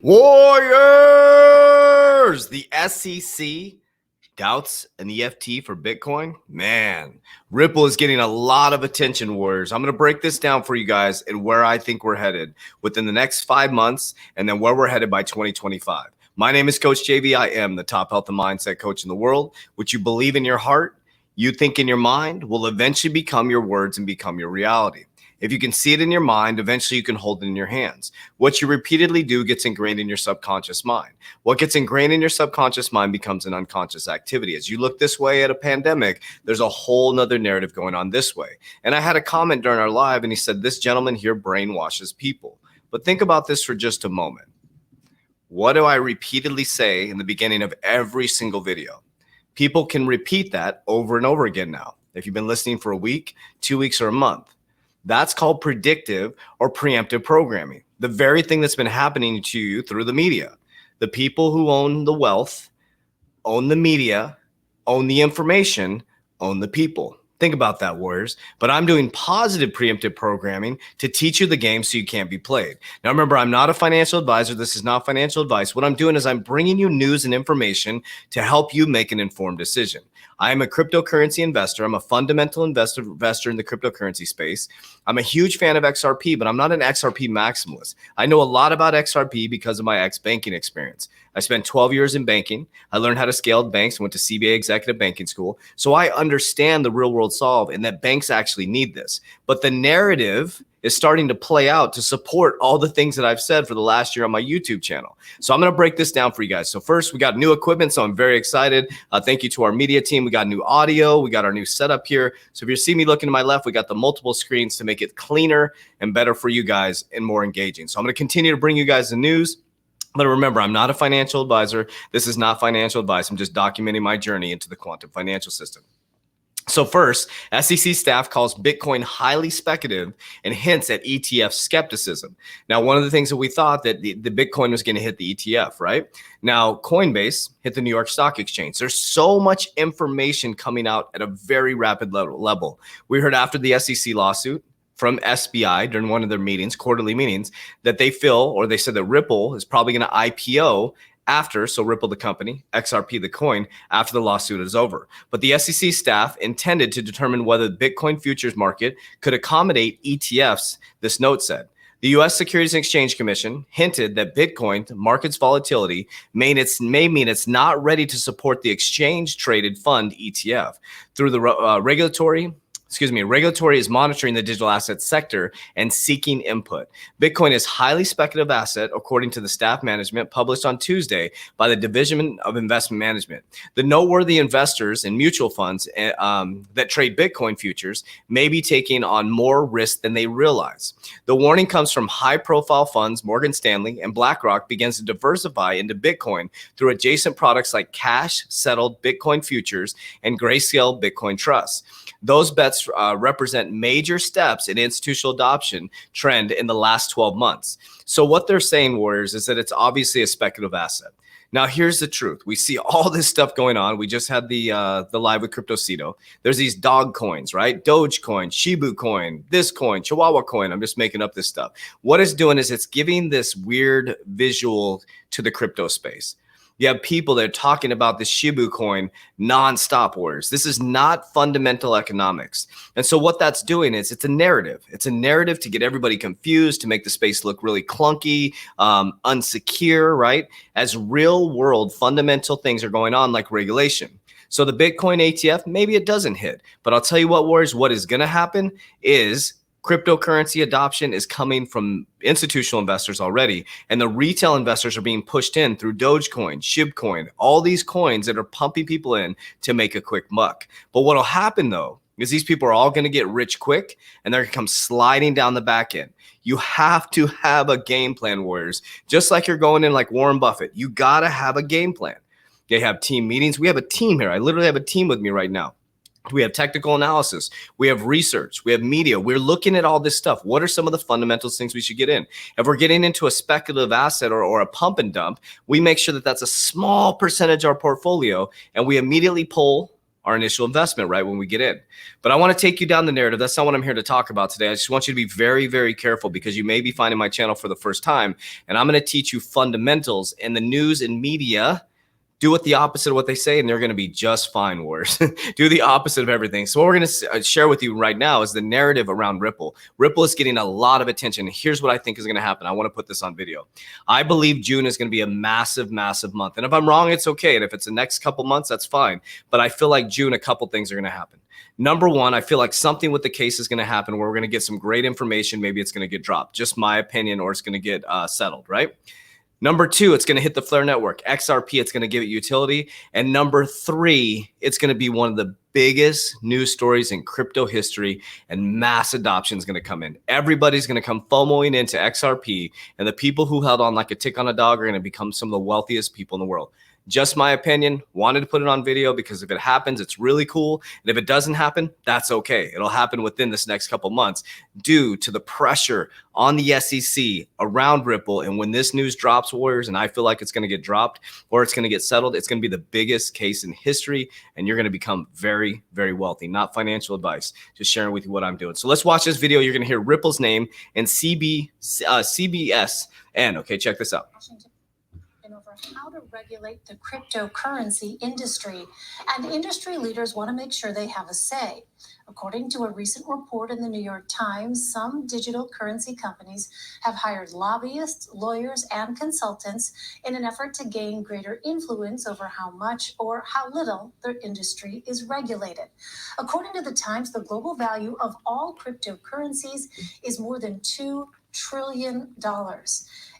Warriors! The SEC doubts an EFT for Bitcoin? Man, Ripple is getting a lot of attention, Warriors. I'm going to break this down for you guys and where I think we're headed within the next 5 months and then where we're headed by 2025. My name is Coach JV. I am the top health and mindset coach in the world. What you believe in your heart, you think in your mind, will eventually become your words and become your reality. If you can see it in your mind, eventually you can hold it in your hands. What you repeatedly do gets ingrained in your subconscious mind. What gets ingrained in your subconscious mind becomes an unconscious activity. As you look this way at a pandemic, there's a whole nother narrative going on this way. And I had a comment during our live and he said, this gentleman here brainwashes people. But think about this for just a moment. What do I repeatedly say in the beginning of every single video? People can repeat that over and over again now. If you've been listening for a week, 2 weeks, or a month. That's called predictive or preemptive programming. The very thing that's been happening to you through the media. The people who own the wealth, own the media, own the information, own the people. Think about that, Warriors. But I'm doing positive preemptive programming to teach you the game so you can't be played. Now, remember, I'm not a financial advisor. This is not financial advice. What I'm doing is I'm bringing you news and information to help you make an informed decision. I am a cryptocurrency investor. I'm a fundamental investor in the cryptocurrency space. I'm a huge fan of XRP, but I'm not an XRP maximalist. I know a lot about XRP because of my ex-banking experience. I spent 12 years in banking. I learned how to scale banks, went to CBA Executive Banking School. So I understand the real world solve and that banks actually need this. But the narrative is starting to play out to support all the things that I've said for the last year on my YouTube channel. So I'm going to break this down for you guys. So first, we got new equipment, so I'm very excited. Thank you to our media team. We got new audio. We got our new setup here. So if you see me looking to my left, we got the multiple screens to make it cleaner and better for you guys and more engaging. So I'm going to continue to bring you guys the news. But remember, I'm not a financial advisor. This is not financial advice. I'm just documenting my journey into the quantum financial system. So first, SEC staff calls Bitcoin highly speculative and hints at ETF skepticism. Now, one of the things that we thought that the Bitcoin was going to hit the ETF, right? Now, Coinbase hit the New York Stock Exchange. There's so much information coming out at a very rapid level. We heard after the SEC lawsuit from SBI during one of their meetings, quarterly meetings, that they feel, or they said that Ripple is probably going to IPO after, so Ripple the company, XRP the coin, after the lawsuit is over. But the SEC staff intended to determine whether the Bitcoin futures market could accommodate ETFs, this note said. The U.S. Securities and Exchange Commission hinted that Bitcoin, the market's volatility, may mean it's not ready to support the exchange-traded fund ETF. Through the regulatory is monitoring the digital asset sector and seeking input. Bitcoin is highly speculative asset, according to the staff management published on Tuesday by the Division of Investment Management. The noteworthy investors in mutual funds that trade Bitcoin futures may be taking on more risk than they realize. The warning comes from high-profile funds. Morgan Stanley and BlackRock begins to diversify into Bitcoin through adjacent products like cash-settled Bitcoin futures and Grayscale Bitcoin Trust. Those bets represent major steps in institutional adoption trend in the last 12 months. So what they're saying, Warriors, is that it's obviously a speculative asset. Now, here's the truth. We see all this stuff going on. We just had the live with CryptoCito. There's these dog coins, right? Dogecoin, Shibu coin, this coin, Chihuahua coin. I'm just making up this stuff. What it's doing is it's giving this weird visual to the crypto space. You have people that are talking about this Shibu coin nonstop, Warriors. This is not fundamental economics. And so what that's doing is it's a narrative. It's a narrative to get everybody confused, to make the space look really clunky, unsecure, right? As real world fundamental things are going on, like regulation. So the Bitcoin ATF, maybe it doesn't hit. But I'll tell you what, Warriors, what is going to happen is cryptocurrency adoption is coming from institutional investors already, and the retail investors are being pushed in through Dogecoin, Shibcoin, all these coins that are pumping people in to make a quick buck. But what'll happen though is these people are all going to get rich quick, and they're going to come sliding down the back end. You have to have a game plan, Warriors. Just like you're going in like Warren Buffett, you got to have a game plan. They have team meetings. We have a team here. I literally have a team with me right now. We have technical analysis. We have research. We have media. We're looking at all this stuff. What are some of the fundamentals things we should get in? If we're getting into a speculative asset or a pump and dump, we make sure that that's a small percentage of our portfolio, and we immediately pull our initial investment, right, when we get in. But I want to take you down the narrative. That's not what I'm here to talk about today. I just want you to be very, very careful, because you may be finding my channel for the first time, and I'm going to teach you fundamentals, and the news and media do what the opposite of what they say, and they're going to be just fine, Warriors. Do the opposite of everything. So what we're going to share with you right now is the narrative around Ripple. Ripple is getting a lot of attention. Here's what I think is going to happen. I want to put this on video. I believe June is going to be a massive, massive month. And if I'm wrong, it's okay. And if it's the next couple months, that's fine. But I feel like June, a couple things are going to happen. Number one, I feel like something with the case is going to happen where we're going to get some great information. Maybe it's going to get dropped. Just my opinion, or it's going to get settled, right? Number two, it's going to hit the Flare network. XRP, it's going to give it utility. And number three, it's going to be one of the biggest news stories in crypto history, and mass adoption is going to come in. Everybody's going to come FOMOing into XRP, and the people who held on like a tick on a dog are going to become some of the wealthiest people in the world. Just my opinion. Wanted to put it on video because if it happens, it's really cool. And if it doesn't happen, that's okay. It'll happen within this next couple months due to the pressure on the SEC around Ripple. And when this news drops, Warriors, and I feel like it's going to get dropped or it's going to get settled, it's going to be the biggest case in history, and you're going to become very, very wealthy. Not financial advice, just sharing with you what I'm doing. So let's watch this video. You're going to hear Ripple's name and CBS. And okay, check this out. Over how to regulate the cryptocurrency industry, and industry leaders want to make sure they have a say. According to a recent report in the New York Times, some digital currency companies have hired lobbyists, lawyers, and consultants in an effort to gain greater influence over how much or how little their industry is regulated. According to the Times, the global value of all cryptocurrencies is more than $2 trillion.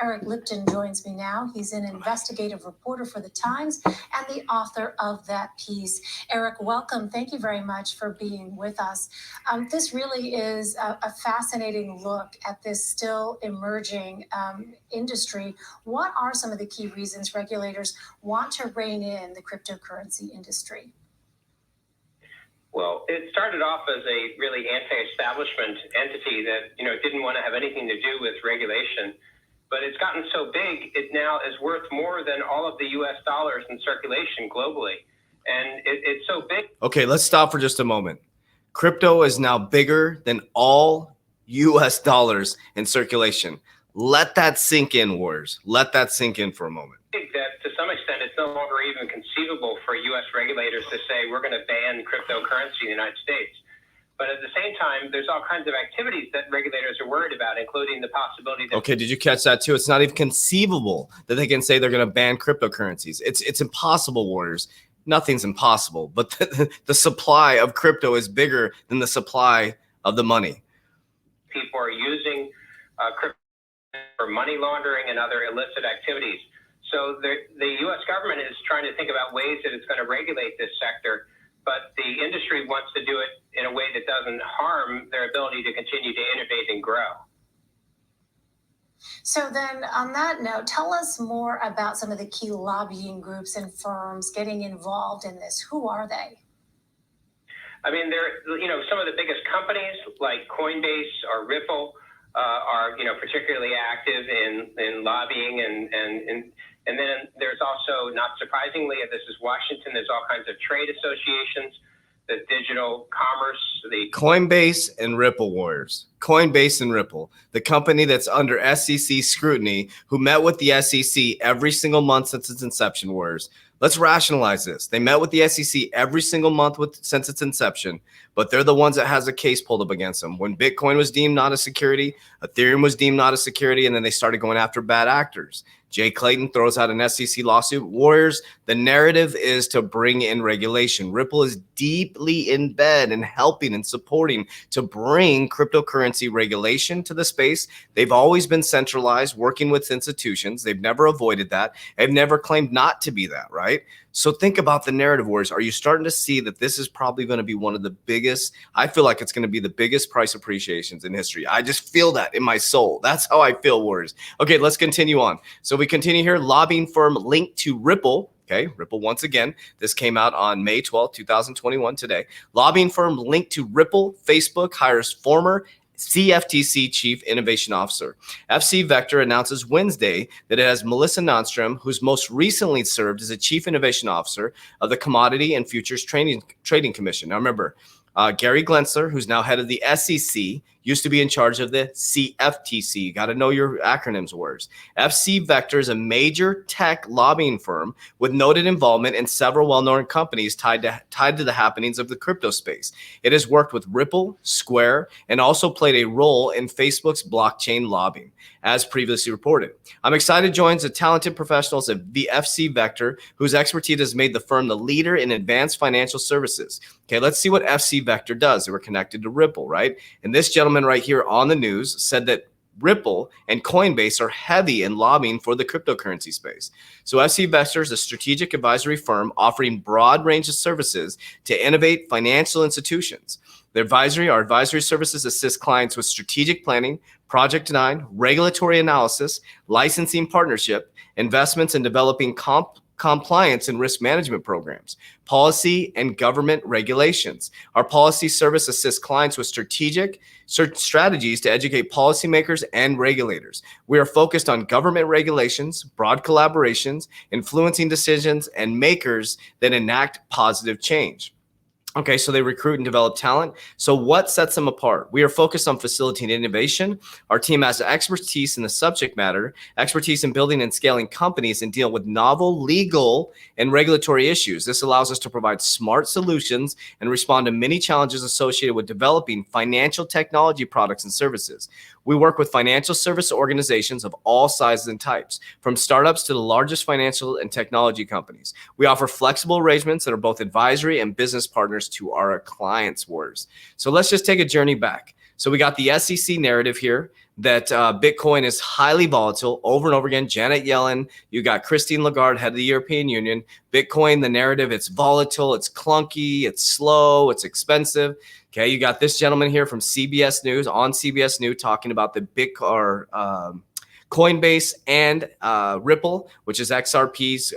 Eric Lipton joins me now. He's an investigative reporter for the Times and the author of that piece. Eric, welcome. Thank you very much for being with us. This really is a fascinating look at this still emerging industry. What are some of the key reasons regulators want to rein in the cryptocurrency industry? Well, it started off as a really anti-establishment entity that, didn't want to have anything to do with regulation. But it's gotten so big, it now is worth more than all of the U.S. dollars in circulation globally. And it's so big. Okay, let's stop for just a moment. Crypto is now bigger than all U.S. dollars in circulation. Let that sink in, Warriors. Let that sink in for a moment. That to some extent, it's no longer even conceivable for U.S. regulators to say we're going to ban cryptocurrency in the United States. But at the same time, there's all kinds of activities that regulators are worried about, including the possibility that... Okay, did you catch that too? It's not even conceivable that they can say they're going to ban cryptocurrencies. It's impossible, Warriors. Nothing's impossible. But the supply of crypto is bigger than the supply of the money. People are using crypto for money laundering and other illicit activities. So the U.S. government is trying to think about ways that it's going to regulate this sector, but the industry wants to do it in a way that doesn't harm their ability to continue to innovate and grow. So then on that note, tell us more about some of the key lobbying groups and firms getting involved in this. Who are they? I mean, some of the biggest companies like Coinbase or Ripple are, particularly active in lobbying and then there's also, not surprisingly, this is Washington, there's all kinds of trade associations, the digital commerce, the Coinbase and Ripple, Warriors. Coinbase and Ripple, the company that's under SEC scrutiny, who met with the SEC every single month since its inception, Warriors. Let's rationalize this. They met with the SEC every single month since its inception, but they're the ones that has a case pulled up against them. When Bitcoin was deemed not a security, Ethereum was deemed not a security, and then they started going after bad actors. Jay Clayton throws out an SEC lawsuit. Warriors, the narrative is to bring in regulation. Ripple is deeply in bed and helping and supporting to bring cryptocurrency regulation to the space. They've always been centralized, working with institutions. They've never avoided that. They've never claimed not to be that, right? So think about the narrative, Warriors. Are you starting to see that this is probably going to be one of the biggest? I feel like it's going to be the biggest price appreciations in history. I just feel that in my soul. That's how I feel, Warriors. Okay, let's continue on. So we continue here. Lobbying firm linked to Ripple. Okay, Ripple once again. This came out on May 12, 2021 today. Lobbying firm linked to Ripple, Facebook hires former CFTC Chief Innovation Officer. FC Vector announces Wednesday that it has Melissa Nordstrom, who's most recently served as a Chief Innovation Officer of the Commodity and Futures Trading Commission. Now remember, Gary Gensler, who's now head of the SEC, used to be in charge of the CFTC. You got to know your acronyms words. FC Vector is a major tech lobbying firm with noted involvement in several well-known companies tied to the happenings of the crypto space. It has worked with Ripple, Square, and also played a role in Facebook's blockchain lobbying, as previously reported. I'm excited to join the talented professionals at the FC Vector, whose expertise has made the firm the leader in advanced financial services. Okay, let's see what FC Vector does. They were connected to Ripple, right? And this gentleman right here on the news said that Ripple and Coinbase are heavy in lobbying for the cryptocurrency space. So FC Vector is a strategic advisory firm offering broad range of services to innovate financial institutions. Our advisory services assist clients with strategic planning, project design, regulatory analysis, licensing partnership, investments, and developing compliance and risk management programs, policy and government regulations. Our policy service assists clients with strategies to educate policymakers and regulators. We are focused on government regulations, broad collaborations, influencing decisions, and makers that enact positive change. Okay, so they recruit and develop talent. So what sets them apart? We are focused on facilitating innovation. Our team has expertise in the subject matter, expertise in building and scaling companies, and deal with novel legal and regulatory issues. This allows us to provide smart solutions and respond to many challenges associated with developing financial technology products and services. We work with financial service organizations of all sizes and types, from startups to the largest financial and technology companies. We offer flexible arrangements that are both advisory and business partners to our clients' words. So let's just take a journey back. So we got the SEC narrative here that Bitcoin is highly volatile over and over again. Janet Yellen, you got Christine Lagarde, head of the European Union. Bitcoin, the narrative, it's volatile, it's clunky, it's slow, it's expensive. Okay, you got this gentleman here from CBS News, on CBS News, talking about the Coinbase and Ripple, which is XRP's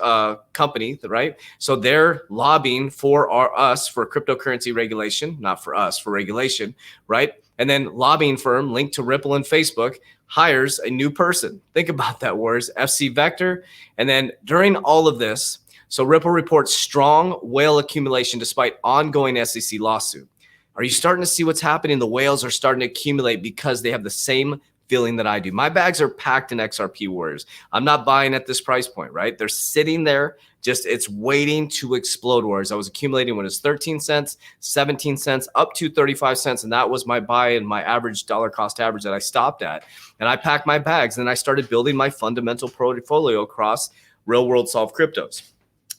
company, right? So they're lobbying for us for cryptocurrency regulation, not for us, for regulation, right? And then lobbying firm linked to Ripple and Facebook hires a new person. Think about that, words, FC Vector. And then during all of this, so Ripple reports strong whale accumulation despite ongoing SEC lawsuit. Are you starting to see what's happening? The whales are starting to accumulate because they have the same feeling that I do. My bags are packed in XRP warriors. I'm not buying at this price point, right? They're sitting there, just it's waiting to explode, warriors. I was accumulating when it was 13 cents, 17 cents, up to 35 cents. And that was my buy and my average dollar cost average that I stopped at. And I packed my bags and then I started building my fundamental portfolio across real world solved cryptos.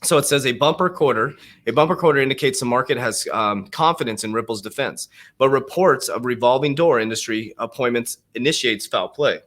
So it says a bumper quarter indicates the market has confidence in Ripple's defense, but reports of revolving door industry appointments initiates foul play.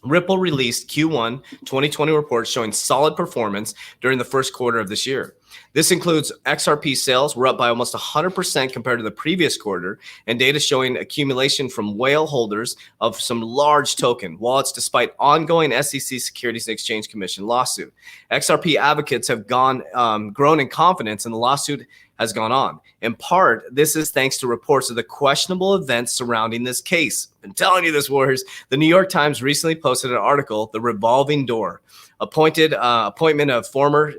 Ripple released Q1 2020 reports showing solid performance during the first quarter of this year. This includes XRP sales were up by almost 100% compared to the previous quarter, and data showing accumulation from whale holders of some large token wallets despite ongoing SEC Securities and Exchange Commission lawsuit. XRP advocates have grown in confidence, and the lawsuit has gone on. In part, this is thanks to reports of the questionable events surrounding this case. I'm telling you this, warriors. The New York Times recently posted an article, The Revolving Door, appointment of former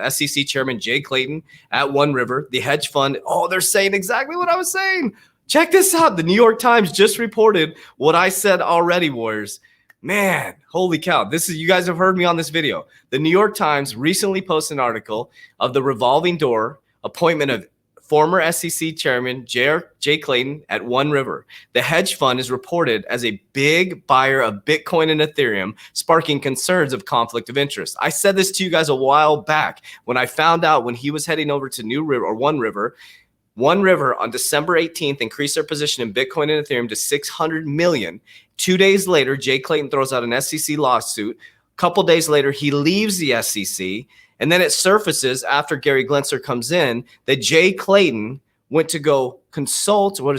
SEC Chairman Jay Clayton at One River, the hedge fund. Oh, they're saying exactly what I was saying. Check this out. The New York Times just reported what I said already, warriors. Man, holy cow. You guys have heard me on this video. The New York Times recently posted an article of the Revolving Door appointment of former SEC Chairman Jay Clayton at One River. The hedge fund is reported as a big buyer of Bitcoin and Ethereum, sparking concerns of conflict of interest. I said this to you guys a while back when I found out when he was heading over to One River. One River on December 18th increased their position in Bitcoin and Ethereum to 600 million. 2 days later, Jay Clayton throws out an SEC lawsuit. A couple days later, he leaves the SEC. And then it surfaces after Gary Gensler comes in that Jay Clayton went to go consult for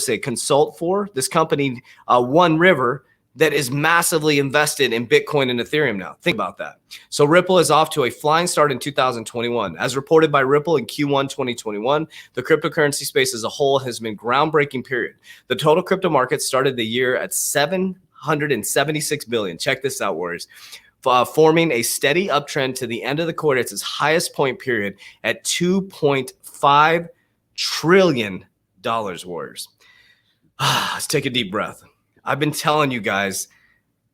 this company, One River, that is massively invested in Bitcoin and Ethereum now. Think about that. So Ripple is off to a flying start in 2021. As reported by Ripple in Q1 2021, the cryptocurrency space as a whole has been groundbreaking period. The total crypto market started the year at 776 billion. Check this out, warriors. Forming a steady uptrend to the end of the quarter. It's its highest point period at $2.5 trillion, warriors. Let's take a deep breath. I've been telling you guys,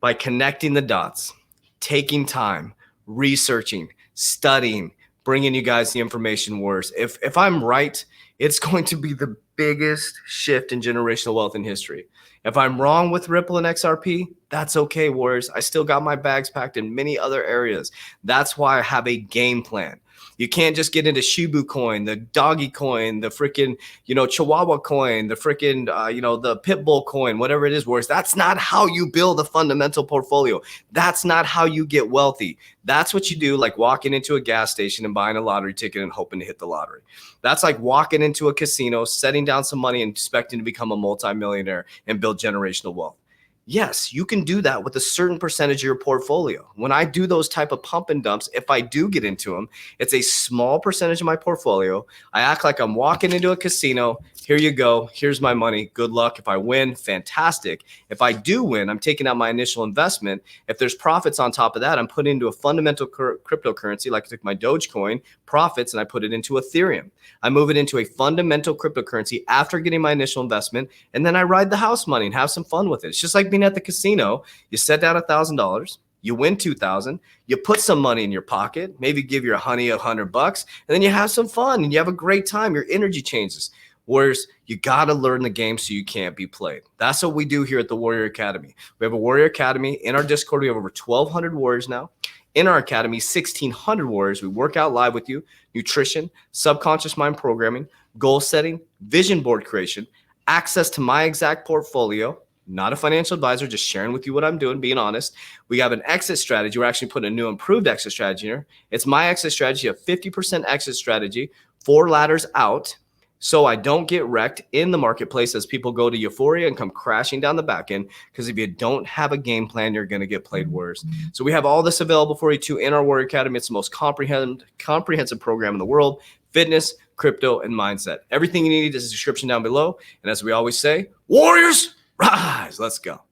by connecting the dots, taking time, researching, studying, bringing you guys the information, warriors. If I'm right, it's going to be the biggest shift in generational wealth in history. If I'm wrong with Ripple and XRP, that's okay, warriors. I still got my bags packed in many other areas. That's why I have a game plan. You can't just get into Shibu coin, the doggy coin, the freaking, Chihuahua coin, the freaking, the Pitbull coin, whatever it is, warriors. That's not how you build a fundamental portfolio. That's not how you get wealthy. That's what you do, like walking into a gas station and buying a lottery ticket and hoping to hit the lottery. That's like walking into a casino, setting down some money and expecting to become a multimillionaire and build generational wealth. Yes, you can do that with a certain percentage of your portfolio. When I do those type of pump and dumps, if I do get into them, it's a small percentage of my portfolio. I act like I'm walking into a casino. Here you go. Here's my money. Good luck. If I win, fantastic. If I do win, I'm taking out my initial investment. If there's profits on top of that, I'm putting into a fundamental cryptocurrency, like I took my Dogecoin profits and I put it into Ethereum. I move it into a fundamental cryptocurrency after getting my initial investment, and then I ride the house money and have some fun with it. It's just like being at the casino. You set down $1,000, you win $2,000, you put some money in your pocket, maybe give your honey $100, and then you have some fun and you have a great time. Your energy changes. Whereas you got to learn the game so you can't be played. That's what we do here at the Warrior Academy. We have a Warrior Academy. In our Discord, we have over 1,200 warriors now. In our academy, 1,600 warriors. We work out live with you, nutrition, subconscious mind programming, goal setting, vision board creation, access to my exact portfolio. Not a financial advisor, just sharing with you what I'm doing, being honest. We have an exit strategy. We're actually putting a new improved exit strategy here. It's my exit strategy, a 50% exit strategy, 4 ladders out, so I don't get wrecked in the marketplace as people go to euphoria and come crashing down the back end. Because if you don't have a game plan, you're going to get played worse. So we have all this available for you too in our Warrior Academy. It's the most comprehensive program in the world. Fitness, crypto, and mindset. Everything you need is in the description down below. And as we always say, warriors, rise. Let's go.